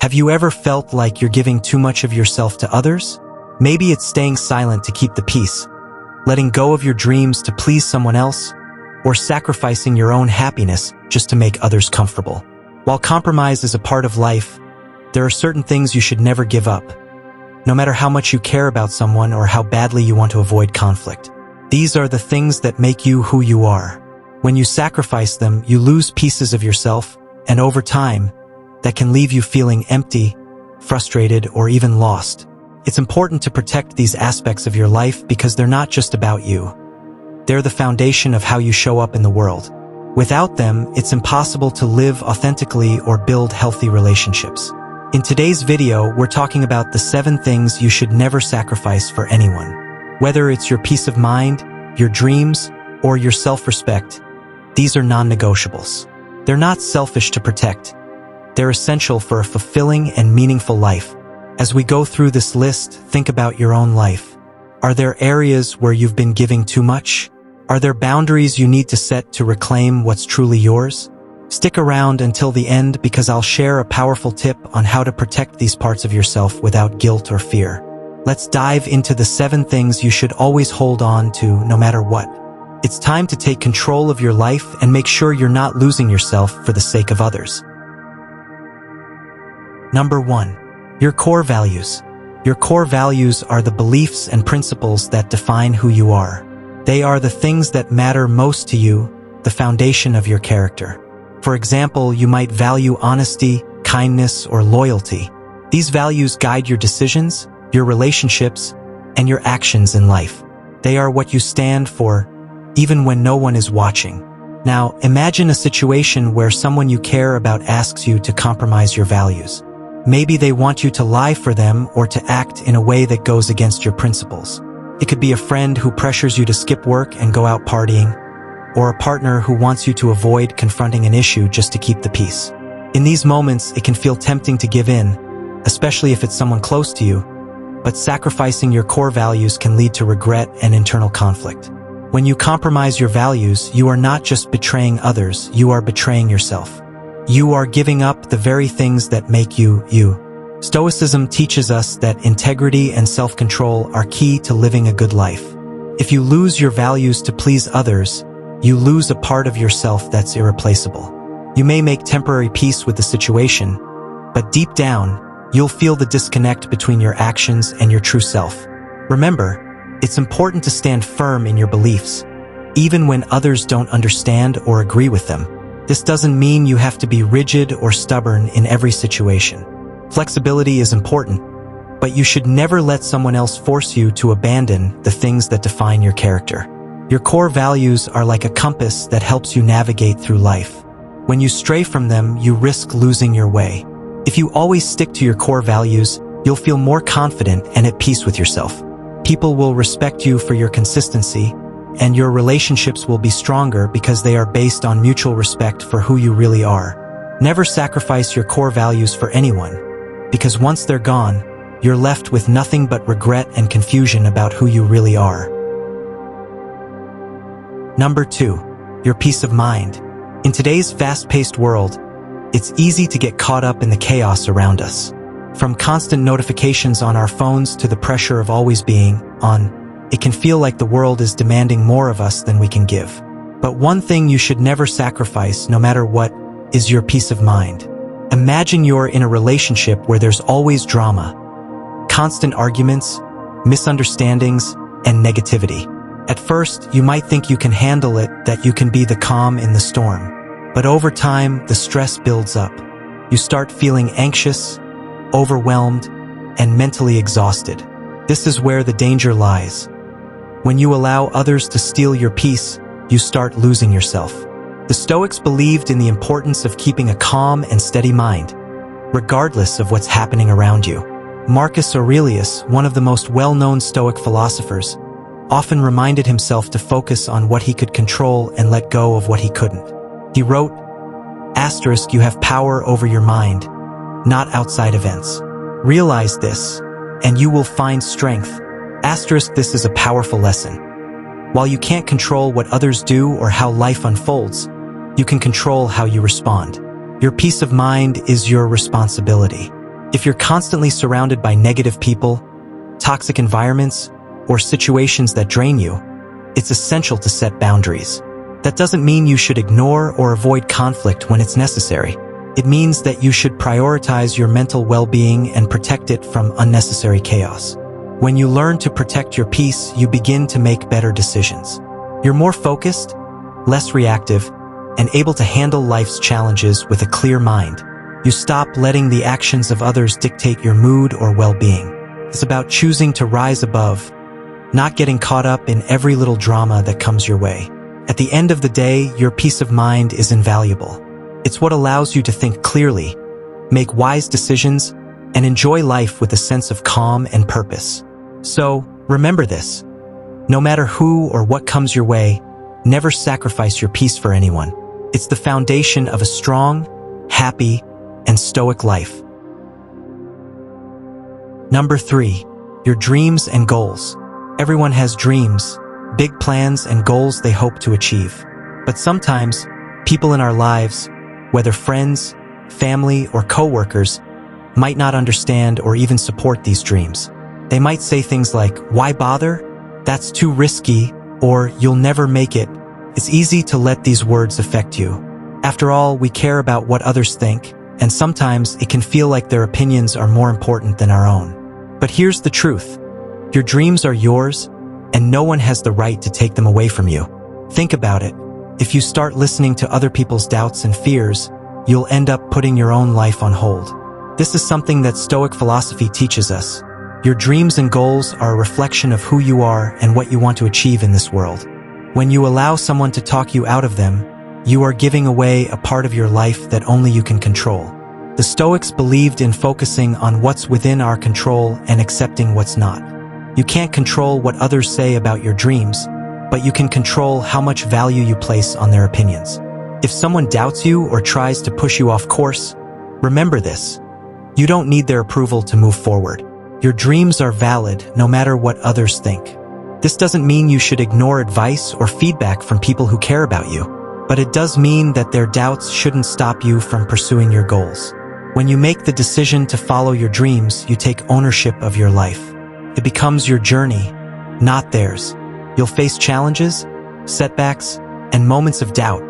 Have you ever felt like you're giving too much of yourself to others? Maybe it's staying silent to keep the peace, letting go of your dreams to please someone else, or sacrificing your own happiness just to make others comfortable. While compromise is a part of life, there are certain things you should never give up, no matter how much you care about someone or how badly you want to avoid conflict. These are the things that make you who you are. When you sacrifice them, you lose pieces of yourself, and over time, that can leave you feeling empty, frustrated, or even lost. It's important to protect these aspects of your life because they're not just about you. They're the foundation of how you show up in the world. Without them, it's impossible to live authentically or build healthy relationships. In today's video, we're talking about the 7 things you should never sacrifice for anyone. Whether it's your peace of mind, your dreams, or your self-respect, these are non-negotiables. They're not selfish to protect. They're essential for a fulfilling and meaningful life. As we go through this list, think about your own life. Are there areas where you've been giving too much? Are there boundaries you need to set to reclaim what's truly yours? Stick around until the end because I'll share a powerful tip on how to protect these parts of yourself without guilt or fear. Let's dive into the 7 things you should always hold on to no matter what. It's time to take control of your life and make sure you're not losing yourself for the sake of others. Number 1. Your core values. Your core values are the beliefs and principles that define who you are. They are the things that matter most to you, the foundation of your character. For example, you might value honesty, kindness, or loyalty. These values guide your decisions, your relationships, and your actions in life. They are what you stand for, even when no one is watching. Now, imagine a situation where someone you care about asks you to compromise your values. Maybe they want you to lie for them or to act in a way that goes against your principles. It could be a friend who pressures you to skip work and go out partying, or a partner who wants you to avoid confronting an issue just to keep the peace. In these moments, it can feel tempting to give in, especially if it's someone close to you, but sacrificing your core values can lead to regret and internal conflict. When you compromise your values, you are not just betraying others, you are betraying yourself. You are giving up the very things that make you, you. Stoicism teaches us that integrity and self-control are key to living a good life. If you lose your values to please others, you lose a part of yourself that's irreplaceable. You may make temporary peace with the situation, but deep down, you'll feel the disconnect between your actions and your true self. Remember, it's important to stand firm in your beliefs, even when others don't understand or agree with them. This doesn't mean you have to be rigid or stubborn in every situation. Flexibility is important, but you should never let someone else force you to abandon the things that define your character. Your core values are like a compass that helps you navigate through life. When you stray from them, you risk losing your way. If you always stick to your core values, you'll feel more confident and at peace with yourself. People will respect you for your consistency, and your relationships will be stronger because they are based on mutual respect for who you really are. Never sacrifice your core values for anyone, because once they're gone, you're left with nothing but regret and confusion about who you really are. Number 2. Your peace of mind. In today's fast-paced world, it's easy to get caught up in the chaos around us. From constant notifications on our phones to the pressure of always being on, it can feel like the world is demanding more of us than we can give. But one thing you should never sacrifice, no matter what, is your peace of mind. Imagine you're in a relationship where there's always drama, constant arguments, misunderstandings, and negativity. At first, you might think you can handle it, that you can be the calm in the storm. But over time, the stress builds up. You start feeling anxious, overwhelmed, and mentally exhausted. This is where the danger lies. When you allow others to steal your peace, you start losing yourself. The Stoics believed in the importance of keeping a calm and steady mind, regardless of what's happening around you. Marcus Aurelius, one of the most well-known Stoic philosophers, often reminded himself to focus on what he could control and let go of what he couldn't. He wrote, *, you have power over your mind, not outside events. Realize this, and you will find strength. *, this is a powerful lesson. While you can't control what others do or how life unfolds, you can control how you respond. Your peace of mind is your responsibility. If you're constantly surrounded by negative people, toxic environments, or situations that drain you, it's essential to set boundaries. That doesn't mean you should ignore or avoid conflict when it's necessary. It means that you should prioritize your mental well-being and protect it from unnecessary chaos. When you learn to protect your peace, you begin to make better decisions. You're more focused, less reactive, and able to handle life's challenges with a clear mind. You stop letting the actions of others dictate your mood or well-being. It's about choosing to rise above, not getting caught up in every little drama that comes your way. At the end of the day, your peace of mind is invaluable. It's what allows you to think clearly, make wise decisions, and enjoy life with a sense of calm and purpose. So, remember this. No matter who or what comes your way, never sacrifice your peace for anyone. It's the foundation of a strong, happy, and stoic life. Number 3, your dreams and goals. Everyone has dreams, big plans and goals they hope to achieve. But sometimes, people in our lives, whether friends, family, or coworkers, might not understand or even support these dreams. They might say things like, "Why bother? That's too risky," or "You'll never make it." It's easy to let these words affect you. After all, we care about what others think, and sometimes it can feel like their opinions are more important than our own. But here's the truth. Your dreams are yours, and no one has the right to take them away from you. Think about it. If you start listening to other people's doubts and fears, you'll end up putting your own life on hold. This is something that Stoic philosophy teaches us. Your dreams and goals are a reflection of who you are and what you want to achieve in this world. When you allow someone to talk you out of them, you are giving away a part of your life that only you can control. The Stoics believed in focusing on what's within our control and accepting what's not. You can't control what others say about your dreams, but you can control how much value you place on their opinions. If someone doubts you or tries to push you off course, remember this. You don't need their approval to move forward. Your dreams are valid no matter what others think. This doesn't mean you should ignore advice or feedback from people who care about you, but it does mean that their doubts shouldn't stop you from pursuing your goals. When you make the decision to follow your dreams, you take ownership of your life. It becomes your journey, not theirs. You'll face challenges, setbacks, and moments of doubt,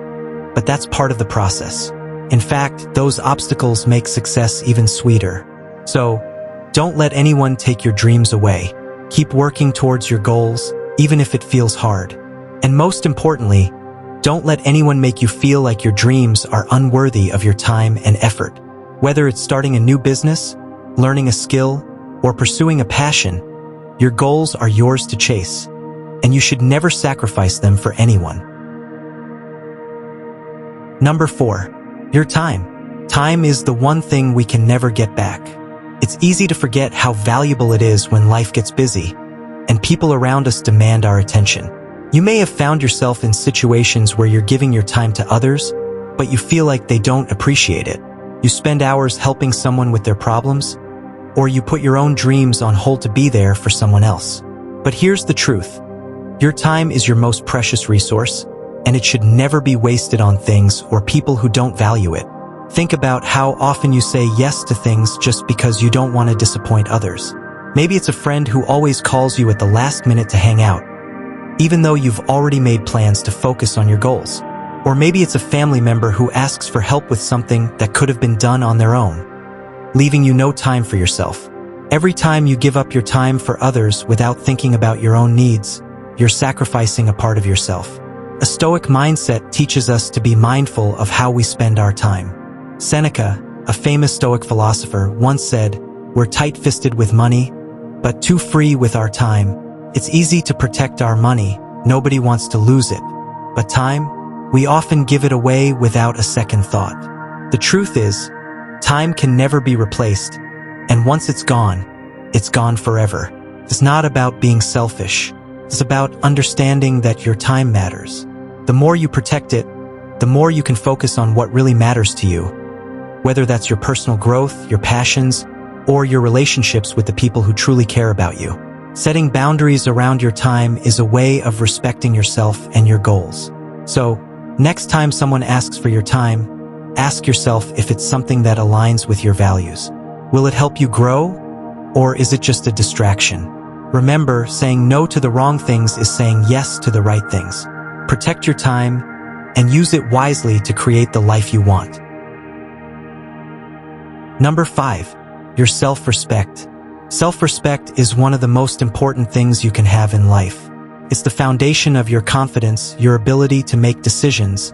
but that's part of the process. In fact, those obstacles make success even sweeter. So, don't let anyone take your dreams away. Keep working towards your goals, even if it feels hard. And most importantly, don't let anyone make you feel like your dreams are unworthy of your time and effort. Whether it's starting a new business, learning a skill, or pursuing a passion, your goals are yours to chase, and you should never sacrifice them for anyone. Number 4, your time. Time is the one thing we can never get back. It's easy to forget how valuable it is when life gets busy, and people around us demand our attention. You may have found yourself in situations where you're giving your time to others, but you feel like they don't appreciate it. You spend hours helping someone with their problems, or you put your own dreams on hold to be there for someone else. But here's the truth. Your time is your most precious resource, and it should never be wasted on things or people who don't value it. Think about how often you say yes to things just because you don't want to disappoint others. Maybe it's a friend who always calls you at the last minute to hang out, even though you've already made plans to focus on your goals. Or maybe it's a family member who asks for help with something that could have been done on their own, leaving you no time for yourself. Every time you give up your time for others without thinking about your own needs, you're sacrificing a part of yourself. A Stoic mindset teaches us to be mindful of how we spend our time. Seneca, a famous Stoic philosopher, once said, "We're tight-fisted with money, but too free with our time. It's easy to protect our money, nobody wants to lose it. But time? We often give it away without a second thought." The truth is, time can never be replaced, and once it's gone forever. It's not about being selfish. It's about understanding that your time matters. The more you protect it, the more you can focus on what really matters to you, whether that's your personal growth, your passions, or your relationships with the people who truly care about you. Setting boundaries around your time is a way of respecting yourself and your goals. So, next time someone asks for your time, ask yourself if it's something that aligns with your values. Will it help you grow, or is it just a distraction? Remember, saying no to the wrong things is saying yes to the right things. Protect your time and use it wisely to create the life you want. Number 5, your self-respect. Self-respect is one of the most important things you can have in life. It's the foundation of your confidence, your ability to make decisions,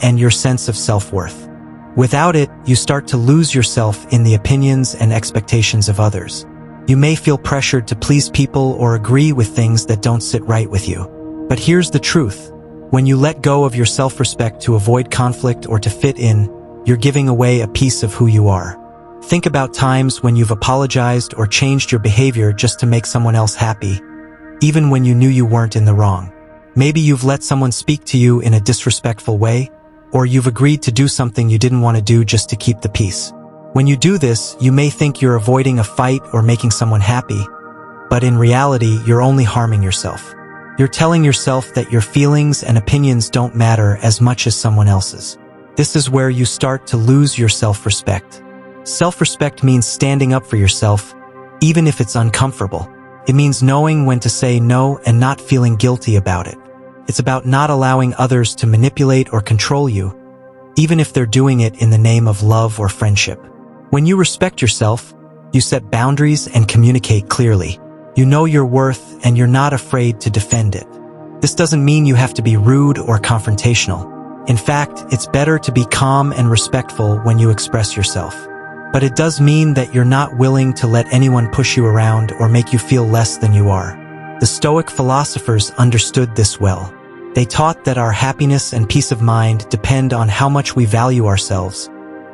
and your sense of self-worth. Without it, you start to lose yourself in the opinions and expectations of others. You may feel pressured to please people or agree with things that don't sit right with you. But here's the truth. When you let go of your self-respect to avoid conflict or to fit in, you're giving away a piece of who you are. Think about times when you've apologized or changed your behavior just to make someone else happy, even when you knew you weren't in the wrong. Maybe you've let someone speak to you in a disrespectful way, or you've agreed to do something you didn't want to do just to keep the peace. When you do this, you may think you're avoiding a fight or making someone happy, but in reality, you're only harming yourself. You're telling yourself that your feelings and opinions don't matter as much as someone else's. This is where you start to lose your self-respect. Self-respect means standing up for yourself, even if it's uncomfortable. It means knowing when to say no and not feeling guilty about it. It's about not allowing others to manipulate or control you, even if they're doing it in the name of love or friendship. When you respect yourself, you set boundaries and communicate clearly. You know your worth and you're not afraid to defend it. This doesn't mean you have to be rude or confrontational. In fact, it's better to be calm and respectful when you express yourself. But it does mean that you're not willing to let anyone push you around or make you feel less than you are. The Stoic philosophers understood this well. They taught that our happiness and peace of mind depend on how much we value ourselves,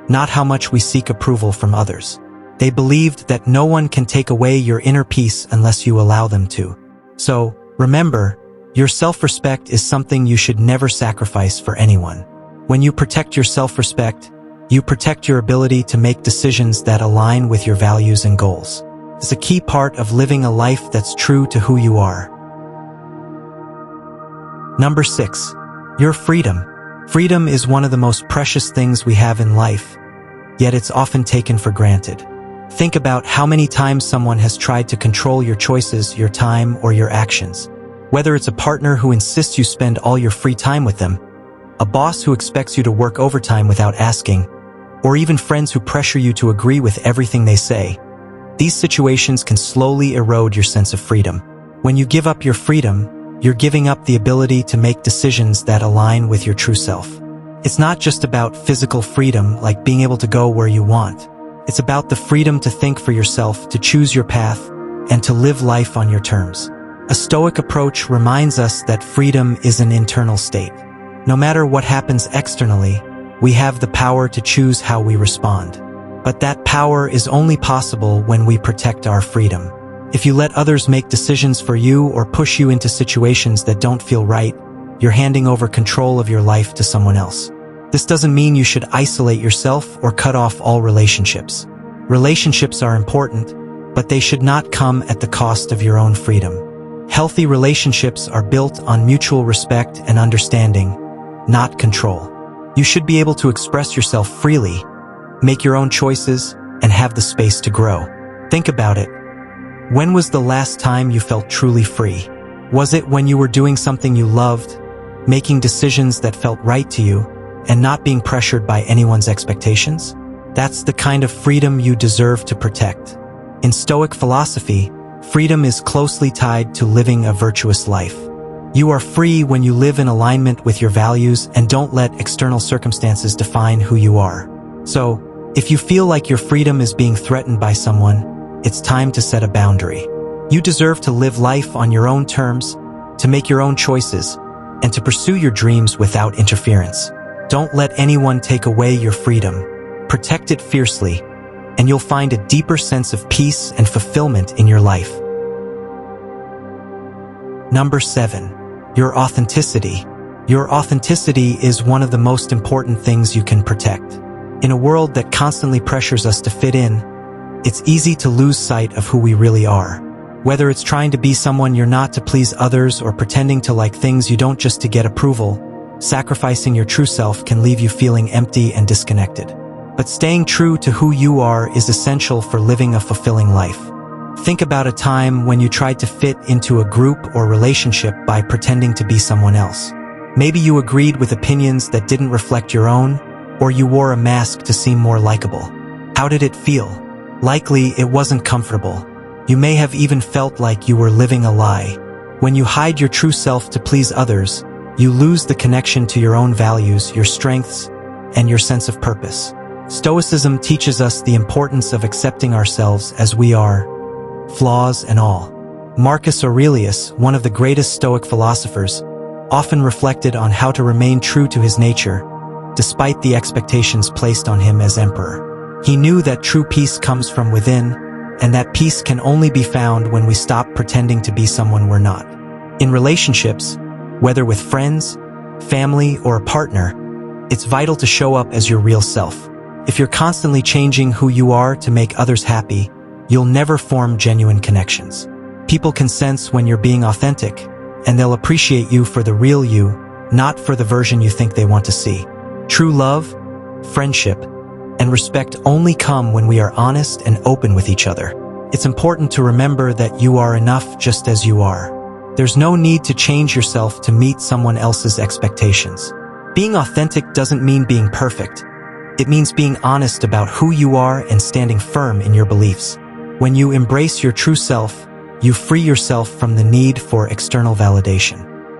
not how much we seek approval from others. They believed that no one can take away your inner peace unless you allow them to. So, remember, your self-respect is something you should never sacrifice for anyone. When you protect your self-respect, you protect your ability to make decisions that align with your values and goals. It's a key part of living a life that's true to who you are. Number 6, your freedom. Freedom is one of the most precious things we have in life, yet it's often taken for granted. Think about how many times someone has tried to control your choices, your time, or your actions. Whether it's a partner who insists you spend all your free time with them, a boss who expects you to work overtime without asking, or even friends who pressure you to agree with everything they say. These situations can slowly erode your sense of freedom. When you give up your freedom, you're giving up the ability to make decisions that align with your true self. It's not just about physical freedom, like being able to go where you want. It's about the freedom to think for yourself, to choose your path, and to live life on your terms. A Stoic approach reminds us that freedom is an internal state. No matter what happens externally, we have the power to choose how we respond. But that power is only possible when we protect our freedom. If you let others make decisions for you or push you into situations that don't feel right, you're handing over control of your life to someone else. This doesn't mean you should isolate yourself or cut off all relationships. Relationships are important, but they should not come at the cost of your own freedom. Healthy relationships are built on mutual respect and understanding, not control. You should be able to express yourself freely, make your own choices, and have the space to grow. Think about it. When was the last time you felt truly free? Was it when you were doing something you loved, making decisions that felt right to you, and not being pressured by anyone's expectations? That's the kind of freedom you deserve to protect. In Stoic philosophy, freedom is closely tied to living a virtuous life. You are free when you live in alignment with your values and don't let external circumstances define who you are. So, if you feel like your freedom is being threatened by someone, it's time to set a boundary. You deserve to live life on your own terms, to make your own choices, and to pursue your dreams without interference. Don't let anyone take away your freedom. Protect it fiercely, and you'll find a deeper sense of peace and fulfillment in your life. Number 7, your authenticity. Your authenticity is one of the most important things you can protect. In a world that constantly pressures us to fit in, it's easy to lose sight of who we really are. Whether it's trying to be someone you're not to please others or pretending to like things you don't just to get approval, sacrificing your true self can leave you feeling empty and disconnected. But staying true to who you are is essential for living a fulfilling life. Think about a time when you tried to fit into a group or relationship by pretending to be someone else. Maybe you agreed with opinions that didn't reflect your own, or you wore a mask to seem more likable. How did it feel? Likely, it wasn't comfortable. You may have even felt like you were living a lie. When you hide your true self to please others, you lose the connection to your own values, your strengths, and your sense of purpose. Stoicism teaches us the importance of accepting ourselves as we are, flaws and all. Marcus Aurelius, one of the greatest Stoic philosophers, often reflected on how to remain true to his nature, despite the expectations placed on him as emperor. He knew that true peace comes from within, and that peace can only be found when we stop pretending to be someone we're not. In relationships, whether with friends, family, or a partner, it's vital to show up as your real self. If you're constantly changing who you are to make others happy, you'll never form genuine connections. People can sense when you're being authentic, and they'll appreciate you for the real you, not for the version you think they want to see. True love, friendship, and respect only come when we are honest and open with each other. It's important to remember that you are enough just as you are. There's no need to change yourself to meet someone else's expectations. Being authentic doesn't mean being perfect. It means being honest about who you are and standing firm in your beliefs. When you embrace your true self, you free yourself from the need for external validation.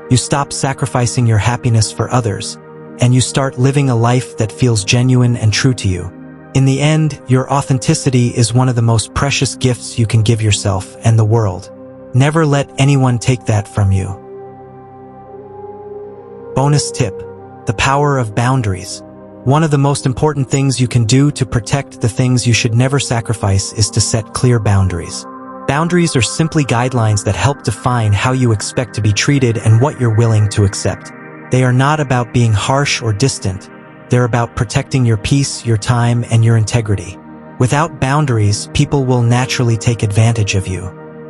You stop sacrificing your happiness for others, and you start living a life that feels genuine and true to you. In the end, your authenticity is one of the most precious gifts you can give yourself and the world. Never let anyone take that from you. Bonus tip: the power of boundaries. One of the most important things you can do to protect the things you should never sacrifice is to set clear boundaries. Boundaries are simply guidelines that help define how you expect to be treated and what you're willing to accept. They are not about being harsh or distant. They're about protecting your peace, your time, and your integrity. Without boundaries, people will naturally take advantage of you.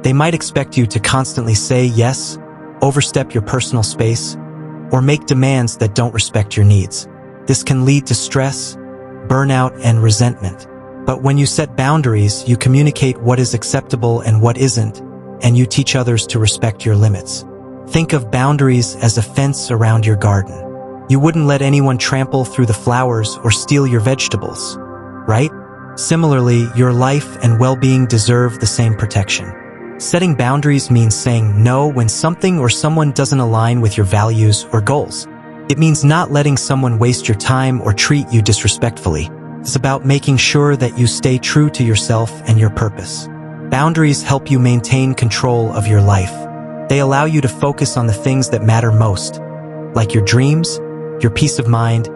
They might expect you to constantly say yes, overstep your personal space, or make demands that don't respect your needs. This can lead to stress, burnout, and resentment. But when you set boundaries, you communicate what is acceptable and what isn't, and you teach others to respect your limits. Think of boundaries as a fence around your garden. You wouldn't let anyone trample through the flowers or steal your vegetables, right? Similarly, your life and well-being deserve the same protection. Setting boundaries means saying no when something or someone doesn't align with your values or goals. It means not letting someone waste your time or treat you disrespectfully. It's about making sure that you stay true to yourself and your purpose. Boundaries help you maintain control of your life. They allow you to focus on the things that matter most, like your dreams, your peace of mind,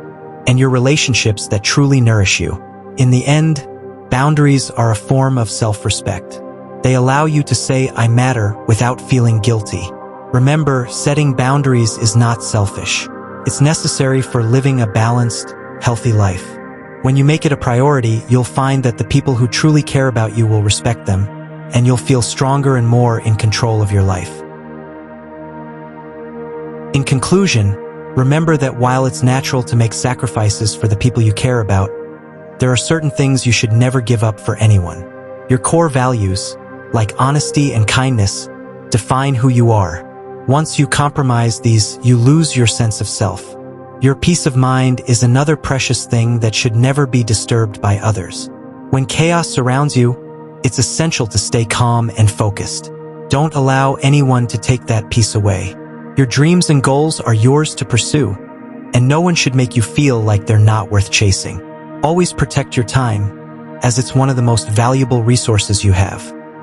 and your relationships that truly nourish you. In the end, boundaries are a form of self-respect. They allow you to say, "I matter," without feeling guilty. Remember, setting boundaries is not selfish. It's necessary for living a balanced, healthy life. When you make it a priority, you'll find that the people who truly care about you will respect them, and you'll feel stronger and more in control of your life. In conclusion, remember that while it's natural to make sacrifices for the people you care about, there are certain things you should never give up for anyone. Your core values, like honesty and kindness, define who you are. Once you compromise these, you lose your sense of self. Your peace of mind is another precious thing that should never be disturbed by others. When chaos surrounds you, it's essential to stay calm and focused. Don't allow anyone to take that peace away. Your dreams and goals are yours to pursue, and no one should make you feel like they're not worth chasing. Always protect your time, as it's one of the most valuable resources you have.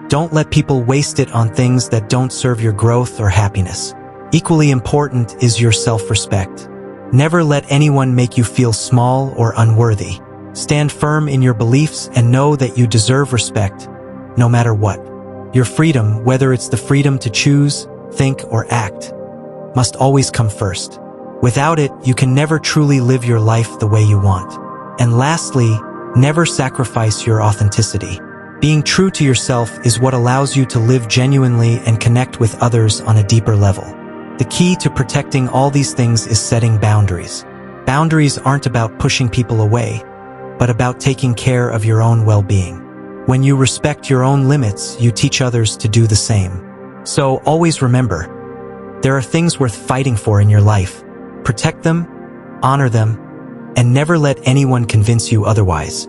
Don't let people waste it on things that don't serve your growth or happiness. Equally important is your self-respect. Never let anyone make you feel small or unworthy. Stand firm in your beliefs and know that you deserve respect, no matter what. Your freedom, whether it's the freedom to choose, think, or act, must always come first. Without it, you can never truly live your life the way you want. And lastly, never sacrifice your authenticity. Being true to yourself is what allows you to live genuinely and connect with others on a deeper level. The key to protecting all these things is setting boundaries. Boundaries aren't about pushing people away. but about taking care of your own well-being. When you respect your own limits, you teach others to do the same. So always remember, there are things worth fighting for in your life. Protect them, honor them, and never let anyone convince you otherwise.